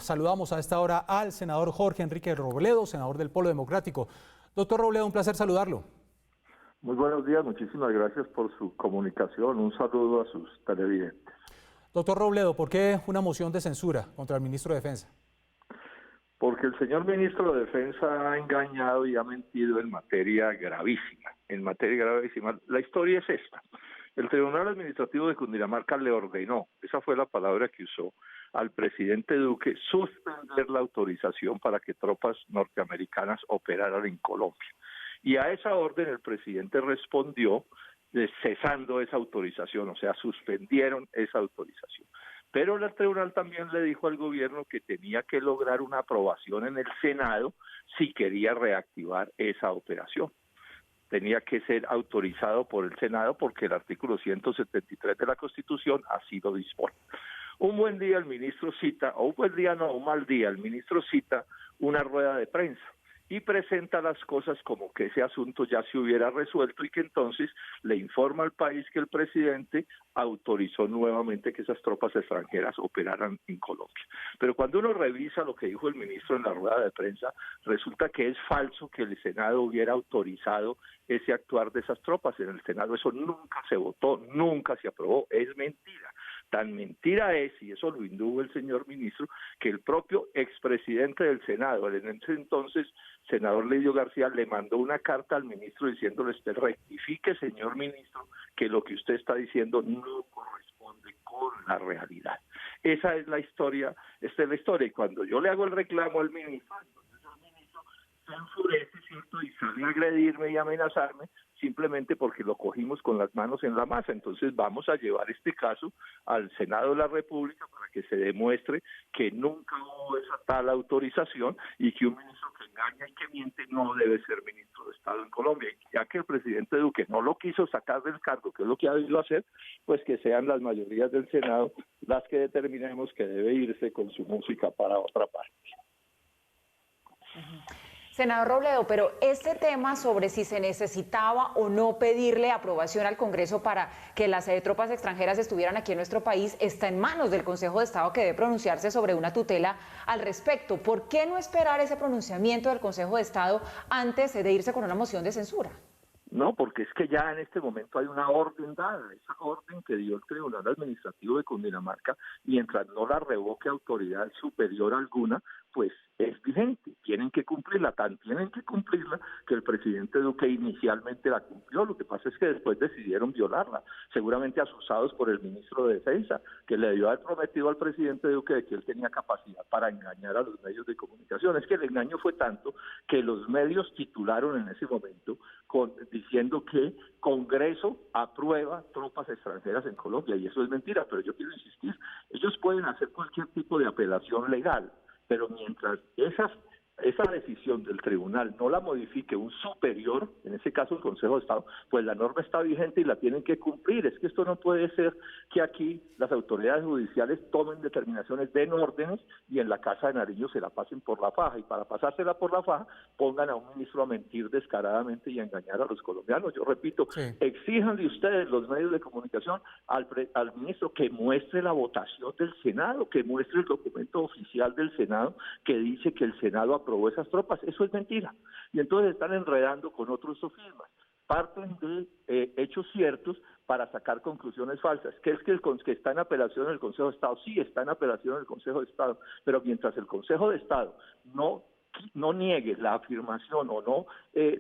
Saludamos a esta hora al senador Jorge Enrique Robledo, senador del Polo Democrático. Doctor Robledo, un placer saludarlo. Muy buenos días, muchísimas gracias por su comunicación. Un saludo a sus televidentes. Doctor Robledo, ¿por qué una moción de censura contra el ministro de Defensa? Porque el señor ministro de Defensa ha engañado y ha mentido en materia gravísima. La historia es esta. El Tribunal Administrativo de Cundinamarca le ordenó, esa fue la palabra que usó, al presidente Duque suspender la autorización para que tropas norteamericanas operaran en Colombia. Y a esa orden el presidente respondió cesando esa autorización, o sea, suspendieron esa autorización. Pero el tribunal también le dijo al gobierno que tenía que lograr una aprobación en el Senado si quería reactivar esa operación. Tenía que ser autorizado por el Senado porque el artículo 173 de la Constitución así lo dispone. Un buen día el ministro cita, o un buen día no, un mal día, el ministro cita una rueda de prensa y presenta las cosas como que ese asunto ya se hubiera resuelto y que entonces le informa al país que el presidente autorizó nuevamente que esas tropas extranjeras operaran en Colombia. Pero cuando uno revisa lo que dijo el ministro en la rueda de prensa, resulta que es falso que el Senado hubiera autorizado ese actuar de esas tropas. En el Senado eso nunca se votó, nunca se aprobó, es mentira. Tan mentira es, y eso lo indujo el señor ministro, que el propio expresidente del Senado, en ese entonces senador Leidio García, le mandó una carta al ministro diciéndole: usted rectifique, señor ministro, que lo que usted está diciendo no corresponde con la realidad. Esa es la historia, esta es la historia. Y cuando yo le hago el reclamo al ministro, entonces el ministro se enfurece, ¿cierto?, y sale a agredirme y amenazarme, simplemente porque lo cogimos con las manos en la masa. Entonces vamos a llevar este caso al Senado de la República para que se demuestre que nunca hubo esa tal autorización y que un ministro que engaña y que miente no debe ser ministro de Estado en Colombia. Y ya que el presidente Duque no lo quiso sacar del cargo, que es lo que ha debido hacer, pues que sean las mayorías del Senado las que determinemos que debe irse con su música para otra parte. Senador Robledo, pero este tema sobre si se necesitaba o no pedirle aprobación al Congreso para que las tropas extranjeras estuvieran aquí en nuestro país está en manos del Consejo de Estado, que debe pronunciarse sobre una tutela al respecto. ¿Por qué no esperar ese pronunciamiento del Consejo de Estado antes de irse con una moción de censura? No, porque es que ya en este momento hay una orden dada, esa orden que dio el Tribunal Administrativo de Cundinamarca, mientras no la revoque autoridad superior alguna, pues es vigente, tienen que cumplirla, tan tienen que cumplirla que el presidente Duque inicialmente la cumplió. Lo que pasa es que después decidieron violarla, seguramente asusados por el ministro de Defensa, que le debió haber prometido al presidente Duque de que él tenía capacidad para engañar a los medios de comunicación. Es que el engaño fue tanto que los medios titularon en ese momento diciendo que Congreso aprueba tropas extranjeras en Colombia, y eso es mentira. Pero yo quiero insistir, ellos pueden hacer cualquier tipo de apelación legal, pero mientras esa decisión del tribunal no la modifique un superior, en ese caso el Consejo de Estado, pues la norma está vigente y la tienen que cumplir. Es que esto no puede ser que aquí las autoridades judiciales tomen determinaciones, den órdenes y en la Casa de Nariño se la pasen por la faja, y para pasársela por la faja pongan a un ministro a mentir descaradamente y a engañar a los colombianos. Yo repito, exíjanle ustedes, los medios de comunicación, al ministro que muestre la votación del Senado, que muestre el documento oficial del Senado que dice que el Senado aprobó esas tropas. Eso es mentira. Y entonces están enredando con otros sofismas. Parten de hechos ciertos para sacar conclusiones falsas. Que es que que está en apelación en el Consejo de Estado. Sí, está en apelación en el Consejo de Estado, pero mientras el Consejo de Estado no niegue la afirmación o no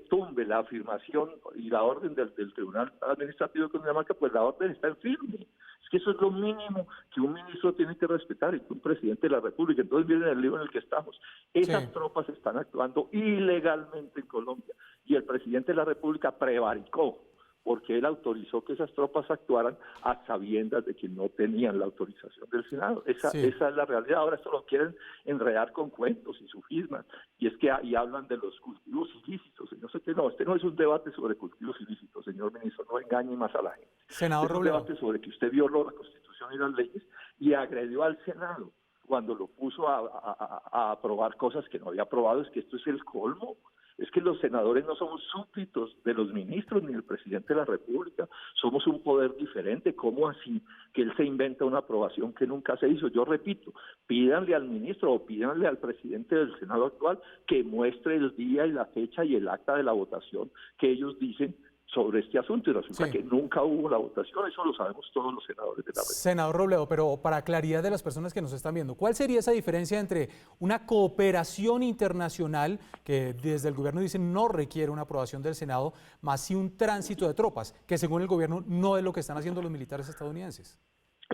tumbe la afirmación y la orden del Tribunal Administrativo de Cundinamarca, pues la orden está en firme. Es que eso es lo mínimo que un ministro tiene que respetar y que un presidente de la República. Entonces miren el lío en el que estamos. Esas tropas están actuando ilegalmente en Colombia y el presidente de la República prevaricó porque él autorizó que esas tropas actuaran a sabiendas de que no tenían la autorización del Senado. Esa es la realidad. Ahora esto lo quieren enredar con cuentos y sufismas, y es que ahí hablan de los cultivos ilícitos. Yo sé que no, este no es un debate sobre cultivos ilícitos, señor ministro, no engañe más a la gente. Senador es un debate sobre que usted violó la Constitución y las leyes y agredió al Senado cuando lo puso a aprobar cosas que no había aprobado. Es que esto es el colmo. Es que los senadores no somos súbditos de los ministros ni del presidente de la República, somos un poder diferente. ¿Cómo así que él se inventa una aprobación que nunca se hizo? Yo repito, pídanle al ministro o pídanle al presidente del Senado actual que muestre el día y la fecha y el acta de la votación que ellos dicen sobre este asunto, y resulta que nunca hubo la votación. Eso lo sabemos todos los senadores de la República. Senador Robledo, pero para claridad de las personas que nos están viendo, ¿cuál sería esa diferencia entre una cooperación internacional que desde el gobierno dicen no requiere una aprobación del Senado, más si un tránsito de tropas, que según el gobierno no es lo que están haciendo los militares estadounidenses?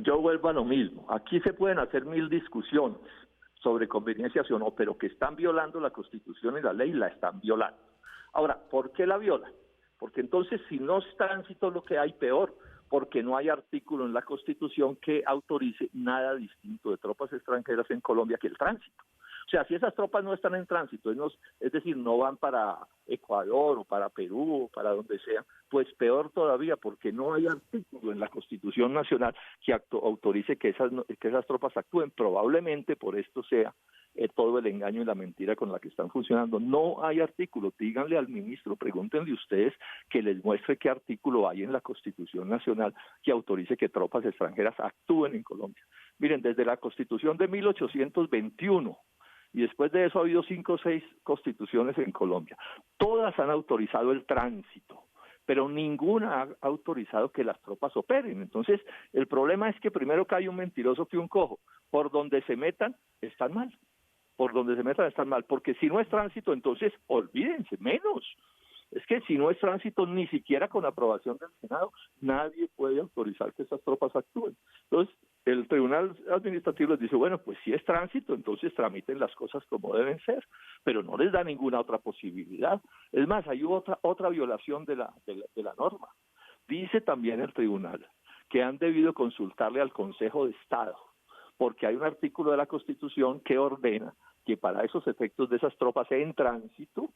Yo vuelvo a lo mismo. Aquí se pueden hacer mil discusiones sobre conveniencias o no, pero que están violando la Constitución y la ley, la están violando. Ahora, ¿por qué la violan? Porque entonces, si no es tránsito lo que hay, peor, porque no hay artículo en la Constitución que autorice nada distinto de tropas extranjeras en Colombia que el tránsito. O sea, si esas tropas no están en tránsito, es decir, no van para Ecuador o para Perú o para donde sea, pues peor todavía, porque no hay artículo en la Constitución Nacional que autorice que esas tropas actúen. Probablemente por esto sea todo el engaño y la mentira con la que están funcionando. No hay artículo. Díganle al ministro, pregúntenle ustedes que les muestre qué artículo hay en la Constitución Nacional que autorice que tropas extranjeras actúen en Colombia. Miren, desde la Constitución de 1821, y después de eso ha habido 5 o 6 constituciones en Colombia. Todas han autorizado el tránsito, pero ninguna ha autorizado que las tropas operen. Entonces, el problema es que primero cae un mentiroso que un cojo. Por donde se metan, están mal. Por donde se metan, están mal. Porque si no es tránsito, entonces olvídense, menos. Es que si no es tránsito, ni siquiera con aprobación del Senado, nadie puede autorizar que esas tropas actúen. Entonces, el Tribunal Administrativo les dice, bueno, pues si es tránsito, entonces tramiten las cosas como deben ser, pero no les da ninguna otra posibilidad. Es más, hay otra violación de la norma. Dice también el Tribunal que han debido consultarle al Consejo de Estado, porque hay un artículo de la Constitución que ordena que para esos efectos de esas tropas en tránsito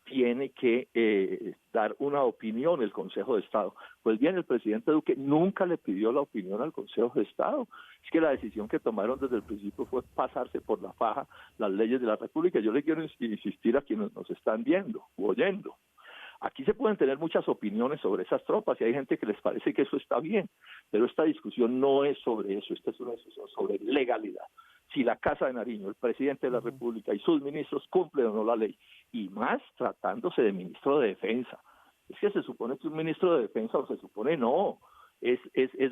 tiene que dar una opinión el Consejo de Estado. Pues bien, el presidente Duque nunca le pidió la opinión al Consejo de Estado. Es que la decisión que tomaron desde el principio fue pasarse por la faja las leyes de la República. Yo le quiero insistir a quienes nos están viendo u oyendo. Aquí se pueden tener muchas opiniones sobre esas tropas y hay gente que les parece que eso está bien, pero esta discusión no es sobre eso, esta es una discusión sobre legalidad. Si la Casa de Nariño, el presidente de la República y sus ministros cumplen o no la ley, y más tratándose de ministro de Defensa. Es que se supone que un ministro de Defensa, o se supone no, es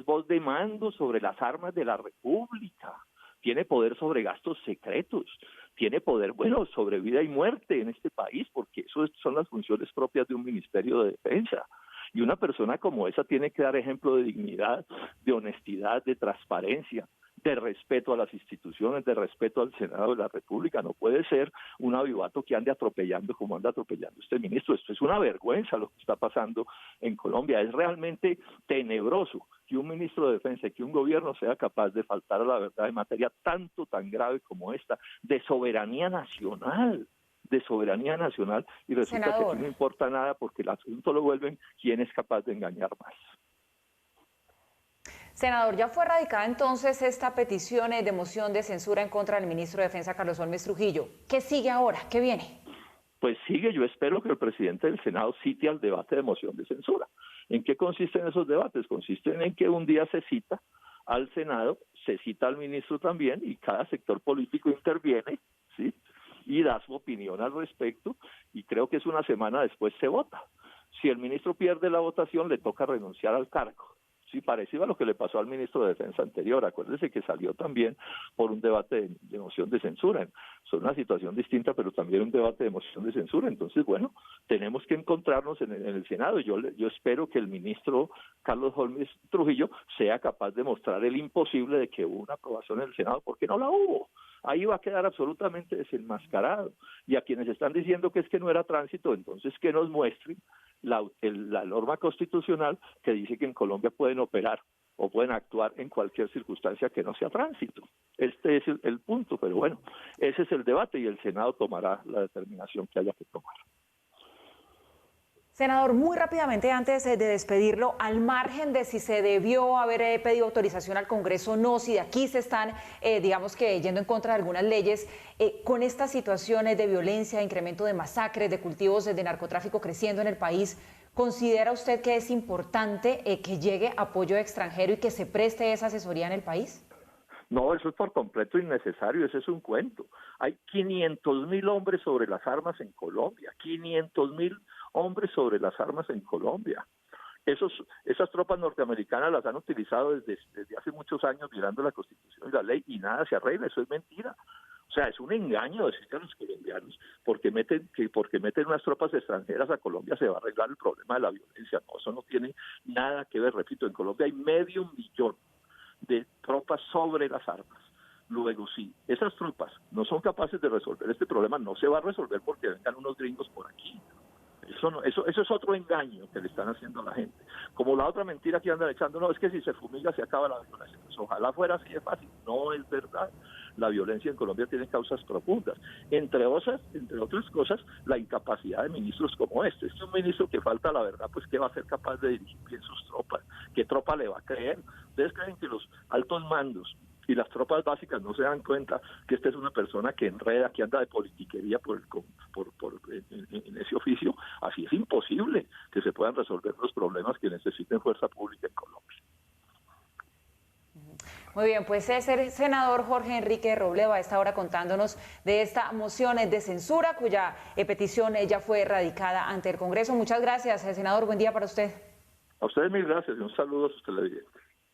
voz de mando sobre las armas de la República, tiene poder sobre gastos secretos, tiene poder, bueno, sobre vida y muerte en este país, porque eso son las funciones propias de un Ministerio de Defensa. Y una persona como esa tiene que dar ejemplo de dignidad, de honestidad, de transparencia, de respeto a las instituciones, de respeto al Senado de la República. No puede ser un avivato que ande atropellando como anda atropellando este ministro. Esto es una vergüenza lo que está pasando en Colombia. Es realmente tenebroso que un ministro de Defensa y que un gobierno sea capaz de faltar a la verdad en materia tan grave como esta, de soberanía nacional, y resulta Senador, que aquí no importa nada porque el asunto lo vuelven quien es capaz de engañar más. senador, ya fue radicada entonces esta petición de moción de censura en contra del ministro de Defensa, Carlos Holmes Trujillo. ¿Qué sigue ahora? ¿Qué viene? Pues sigue, yo espero que el presidente del Senado cite al debate de moción de censura. ¿En qué consisten esos debates? Consisten en que un día se cita al Senado, se cita al ministro también y cada sector político interviene, ¿sí?, y da su opinión al respecto, y creo que es una semana después se vota. Si el ministro pierde la votación, le toca renunciar al cargo. Sí, parecido a lo que le pasó al ministro de Defensa anterior. Acuérdese que salió también por un debate de moción de censura. Es una situación distinta, pero también un debate de moción de censura. Entonces, bueno, tenemos que encontrarnos en el Senado. Yo espero que el ministro Carlos Holmes Trujillo sea capaz de mostrar el imposible de que hubo una aprobación en el Senado, porque no la hubo. Ahí va a quedar absolutamente desenmascarado. Y a quienes están diciendo que es que no era tránsito, entonces que nos muestren la norma constitucional que dice que en Colombia pueden operar o pueden actuar en cualquier circunstancia que no sea tránsito. Este es el punto, pero bueno, ese es el debate y el Senado tomará la determinación que haya que tomar. Senador, muy rápidamente antes de despedirlo, al margen de si se debió haber pedido autorización al Congreso o no, si de aquí se están, digamos que, yendo en contra de algunas leyes, con estas situaciones de violencia, de incremento de masacres, de cultivos de narcotráfico creciendo en el país, ¿considera usted que es importante que llegue apoyo extranjero y que se preste esa asesoría en el país? No, eso es por completo innecesario, ese es un cuento. Hay 500.000 hombres sobre las armas en Colombia, 500.000 hombres sobre las armas en Colombia. Esas tropas norteamericanas las han utilizado desde hace muchos años violando la Constitución y la ley y nada se arregla, eso es mentira. O sea, es un engaño decirle a los colombianos porque meten unas tropas extranjeras a Colombia se va a arreglar el problema de la violencia. No, eso no tiene nada que ver, repito, en Colombia hay 500.000 de tropas sobre las armas. Luego, si esas tropas no son capaces de resolver este problema, no se va a resolver porque vengan unos gringos por aquí. Eso es otro engaño que le están haciendo a la gente. Como la otra mentira que andan echando, no, es que si se fumiga se acaba la violencia. Pues ojalá fuera así de fácil. No es verdad. La violencia en Colombia tiene causas profundas. Entre otras cosas, la incapacidad de ministros como este. Es un ministro que falta la verdad, pues que va a ser capaz de dirigir bien sus tropas. ¿Qué tropa le va a creer? ¿Ustedes creen que los altos mandos y las tropas básicas no se dan cuenta que esta es una persona que enreda, que anda de politiquería en ese oficio? Así es imposible que se puedan resolver los problemas que necesiten fuerza pública en Colombia. Muy bien, pues es el senador Jorge Enrique Robledo a esta hora contándonos de esta moción de censura cuya petición ya fue radicada ante el Congreso. Muchas gracias, senador. Buen día para usted. A ustedes mil gracias y un saludo a sus televidentes.